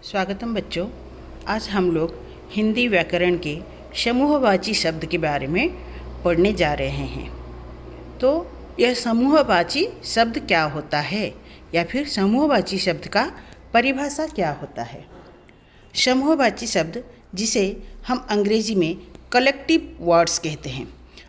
स्वागतम बच्चों। आज हम लोग हिंदी व्याकरण के समूहवाची शब्द के बारे में पढ़ने जा रहे हैं। तो यह समूहवाची शब्द क्या होता है या फिर समूहवाची शब्द का परिभाषा क्या होता है। समूहवाची शब्द जिसे हम अंग्रेजी में कलेक्टिव वर्ड्स कहते हैं।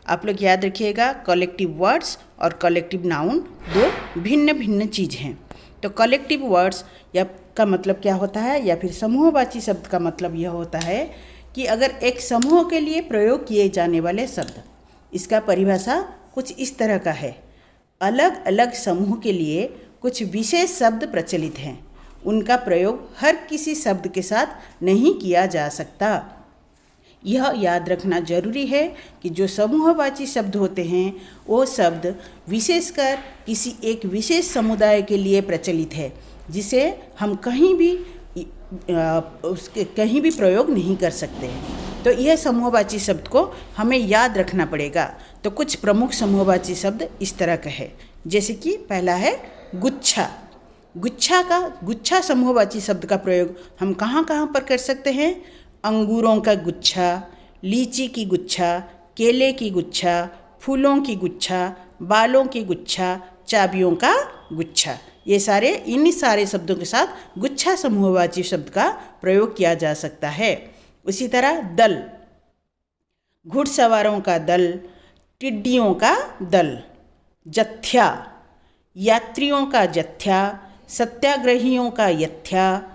आप लोग याद रखिएगा, कलेक्टिव वर्ड्स और कलेक्टिव नाउन दो भिन्न भिन्न चीज़ हैं। तो कलेक्टिव वर्ड्स या का मतलब क्या होता है या फिर समूहवाची शब्द का मतलब यह होता है कि अगर एक समूह के लिए प्रयोग किए जाने वाले शब्द, इसका परिभाषा कुछ इस तरह का है। अलग अलग समूह के लिए कुछ विशेष शब्द प्रचलित हैं, उनका प्रयोग हर किसी शब्द के साथ नहीं किया जा सकता। यह याद रखना जरूरी है कि जो समूहवाची शब्द होते हैं वो शब्द विशेषकर किसी एक विशेष समुदाय के लिए प्रचलित है, जिसे हम कहीं भी प्रयोग नहीं कर सकते हैं। तो यह समूहवाची शब्द को हमें याद रखना पड़ेगा। तो कुछ प्रमुख समूहवाची शब्द इस तरह का है, जैसे कि पहला है गुच्छा। गुच्छा समूहवाची शब्द का प्रयोग हम कहाँ कहाँ पर कर सकते हैं। अंगूरों का गुच्छा, लीची की गुच्छा, केले की गुच्छा, फूलों की गुच्छा, बालों की गुच्छा, चाबियों का गुच्छा, ये सारे इन सारे शब्दों के साथ गुच्छा समूहवाची शब्द का प्रयोग किया जा सकता है। उसी तरह दल, घुड़सवारों का दल, टिड्डियों का दल। जत्था, यात्रियों का जत्था, सत्याग्रहियों का यत्था,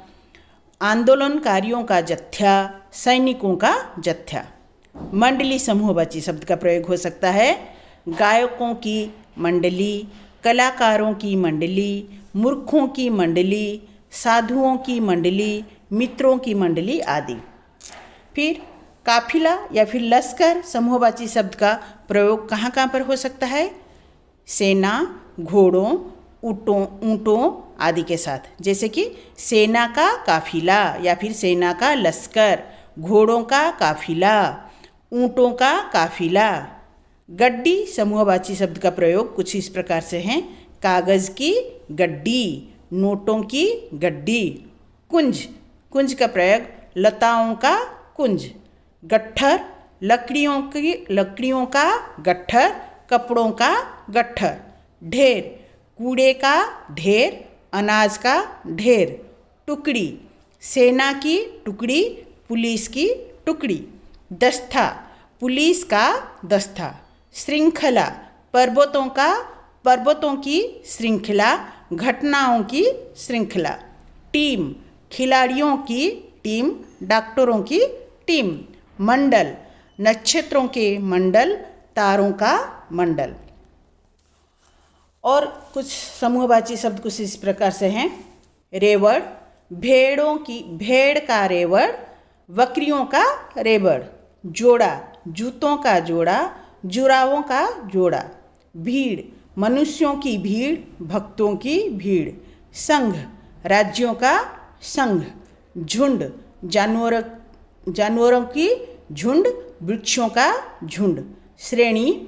आंदोलनकारियों का जत्था, सैनिकों का जत्था। मंडली समूहवाची शब्द का प्रयोग हो सकता है। गायकों की मंडली, कलाकारों की मंडली, मूर्खों की मंडली, साधुओं की मंडली, मित्रों की मंडली आदि। फिर काफिला या फिर लश्कर समूहवाची शब्द का प्रयोग कहाँ कहाँ पर हो सकता है। सेना, घोड़ों, ऊँटों आदि के साथ, जैसे कि सेना का काफिला या फिर सेना का लश्कर, घोड़ों का काफिला, ऊँटों का काफिला। गड्डी समूहवाची शब्द का प्रयोग कुछ इस प्रकार से हैं। कागज़ की गड्डी, नोटों की गड्डी। कुंज का प्रयोग लताओं का कुंज। गट्ठर, लकड़ियों का गट्ठर, कपड़ों का गट्ठर। ढेर, कूड़े का ढेर, अनाज का ढेर। टुकड़ी, सेना की टुकड़ी, पुलिस की टुकड़ी। दस्ता, पुलिस का दस्ता। श्रृंखला, पर्वतों की श्रृंखला, घटनाओं की श्रृंखला। टीम, खिलाड़ियों की टीम, डॉक्टरों की टीम। मंडल, नक्षत्रों के मंडल, तारों का मंडल। और कुछ समूहवाची शब्द कुछ इस प्रकार से हैं। रेवड़, भेड़ का रेवड़, बकरियों का रेवड़। जोड़ा, जूतों का जोड़ा, जुरावों का जोड़ा। भीड़, मनुष्यों की भीड़, भक्तों की भीड़। संघ, राज्यों का संघ। झुंड, जानवरों की झुंड, वृक्षों का झुंड। श्रेणी,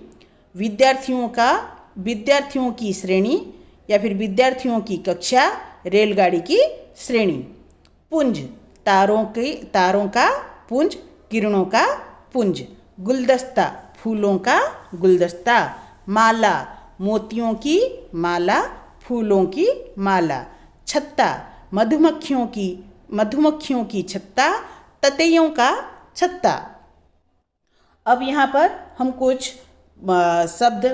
विद्यार्थियों की श्रेणी या फिर विद्यार्थियों की कक्षा, रेलगाड़ी की श्रेणी। पुंज, तारों का पुंज, किरणों का पुंज। गुलदस्ता, फूलों का गुलदस्ता। माला, मोतियों की माला, फूलों की माला। छत्ता, मधुमक्खियों की छत्ता, ततैयों का छत्ता। अब यहाँ पर हम कुछ शब्द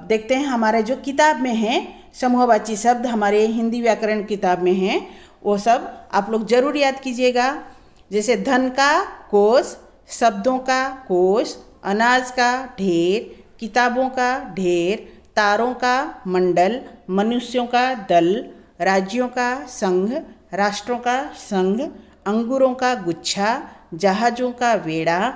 देखते हैं हमारे जो किताब में हैं। समूहवाची शब्द हमारे हिंदी व्याकरण किताब में हैं, वो सब आप लोग जरूर याद कीजिएगा। जैसे धन का कोष, शब्दों का कोष, अनाज का ढेर, किताबों का ढेर, तारों का मंडल, मनुष्यों का दल, राज्यों का संघ, राष्ट्रों का संघ, अंगूरों का गुच्छा, जहाज़ों का वेड़ा,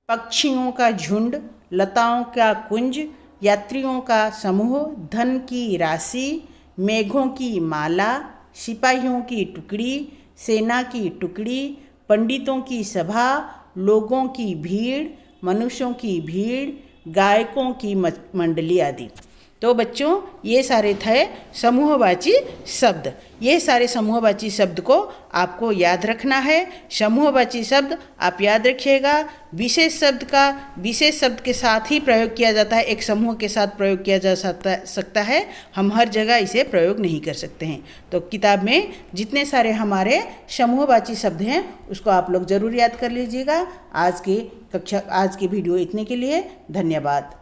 पक्षियों का झुंड, लताओं का कुंज, यात्रियों का समूह, धन की राशि, मेघों की माला, सिपाहियों की टुकड़ी, सेना की टुकड़ी, पंडितों की सभा, लोगों की भीड़, मनुष्यों की भीड़, गायकों की मंडली आदि। तो बच्चों ये सारे थे समूहवाची शब्द। ये सारे समूहवाची शब्द को आपको याद रखना है। समूहवाची शब्द आप याद रखिएगा। विशेष शब्द का विशेष शब्द के साथ ही प्रयोग किया जाता है, एक समूह के साथ प्रयोग किया जा सकता है। हम हर जगह इसे प्रयोग नहीं कर सकते हैं। तो किताब में जितने सारे हमारे समूहवाची शब्द हैं उसको आप लोग ज़रूर याद कर लीजिएगा। आज की वीडियो इतने के लिए धन्यवाद।